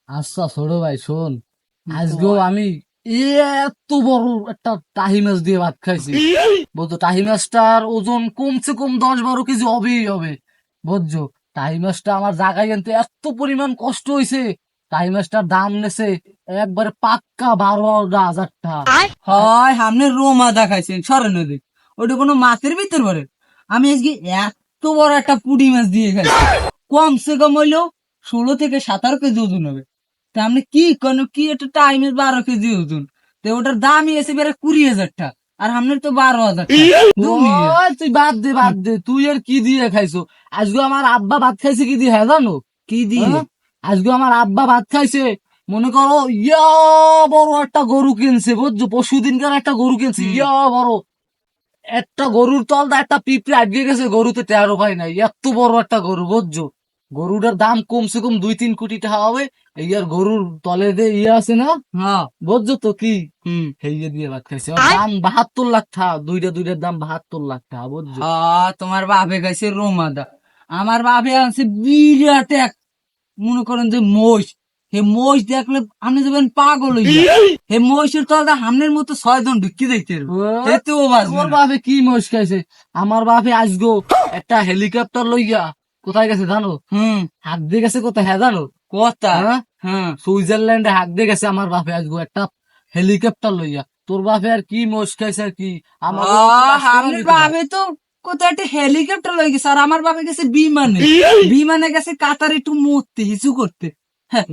আচ্ছা ছোট ভাই শোন, আজকেও আমি এত বড় একটা টাহি মাছ দিয়ে ভাত খাইছি। বুঝছো, টাহি মাছটার ওজন কমসে কম 10-12 কেজি হবেই হবে। বুঝছো, টাহি মাছটা আমার জায়গায় আনতে এত পরিমাণ কষ্ট হয়েছে। টাহি মাছটার দাম নেছে একবারে পাক্কা 12,000 টাকা। হয় সামনে রোমা দেখাইছেন সরে নদী, ওটা কোনো মাছের ভিতর পড়ে? আমি আজকে এত বড় একটা পুঁটি মাছ দিয়ে খাইছি, কমসে কম হইলেও 16 থেকে 17 কেজি ওজন হবে। তা আপনি কি কোনো কি একটা টাইমে 12 কেজি ওজন, তো ওটার দামই এসে বেড়ে 20,000 টাকা, আর আপনার তো 12,000 টাকা। দুনিয়া। ওই তুই বাদ দে, তুই আর কি দিয়ে খাইছো? আজকে আমার আব্বা ভাত খাইছে কি দিয়ে, হ্যাঁ জানো? কি দিয়ে? হ্যাঁ? আজকে আমার আব্বা ভাত খাইছে, মনে করো ইয়া বড় একটা গরু কিনছে। বুঝছো, পরশুদিনকার একটা গরু কিনছে, ইয়া বড় একটা গরুর তলদা একটা পিঁপড়ে আটকে গেছে, গরুতে টেরো পাই নাই, এত বড় একটা গরু। বুঝছো, গরুটার দাম কমসে কম 2-3 কোটি টাকা হবে। এই আর গরুর তলে যে ইয়ে আছে না, হ্যাঁ। বুঝছো তো কি, হেইয়ে দিয়ে ভাত খাইছে। ওর দাম 72 লাখ টাকা, দুইটার দাম 72 লাখ টাকা। বুঝছো, হ্যাঁ, তোমার বাপে খাইছে রোমাদা, আমার বাপে আনছে বিরাট এক, মনে করেন যে মহিষ। হে মহিষ দেখলে আপনি যাবেন পাগল হইয়া। হে মহিষের তলটা হামনের মতো 6 জন ঢুকি দেখতে হেতেও বাঁচবে ওর না। বাপে কি মহিষ খাইছে? আমার বাপে আজগো একটা হেলিকপ্টার লইয়া কোথায় গেছে জানো? হাত দিয়ে গেছে কোথায়, হ্যাঁ জানো? কথা। হ্যাঁ, হ্যাঁ। সুইজারল্যান্ডে হাত দিয়ে গেছে আমার বাপে আজগো একটা হেলিকপ্টার লইয়া। তোর বাপে আর কি মহিষ খাইছে আর কি? আমার হামনের বাপে তো কোথায় একটা হেলিকপ্টার লই গেছে, আর আমার বাপে গেছে বিমানে। বিমানে গেছে কাতার একটু মরতে হিসু করতে। হ্যাঁ।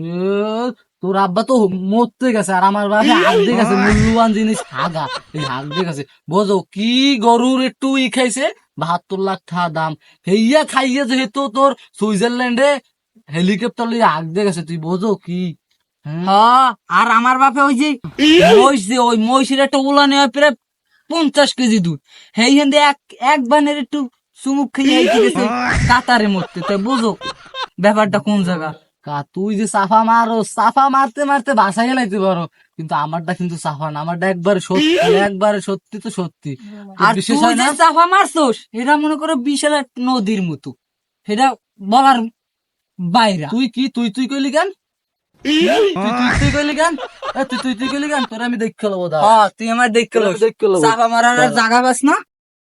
তোর আব্বা তো মরতে গেছে, আর আমার বাপে হাত দিয়ে গেছে মূল্যবান জিনিস হাগা, এই হাত দিয়ে গেছে। বোঝো কি গরুর একটু ই খাইছে, 72 লাখ টাকা দাম। হেইয়া খাইয়ে যেহেতু তোর সুইজারল্যান্ডে হেলিকপ্টার লইয়া হাত দিয়ে গেছে, তুই বোঝো কি? হ্যাঁ, আর আমার বাপে ওই যে মহিষ, যে ওই মহিষের একটা উলানে হয় প্রায় 50 কেজি দুধ, সেইখান দিয়ে এক বানের একটু চুমুক খেয়ে আইতে গেছে কাতারে মরতে। তাই বুঝো ব্যাপারটা কোন জায়গা। তুই যে সাফা মারো, সাফা মারতে মারতে বাসায় লাইতে পারো, কিন্তু আমারটা কিন্তু সাফা না, আমারটা একবারে সত্যি, একবারে সত্যি তো সত্যি। আর বিশেষ তুই হয় যে না? চাপা মারছোস এটা মনে করো বিশাল এক নদীর মতো, সেটা বলার বাইরা। তুই কইলি কেন? তুই কইলি কেন? তুই কইলি কেন? তোর আমি দেখে লবো, হ্যাঁ, তুই আমার দেখতে দেখে লবো। চাপা মারার আর জায়গা পাস না।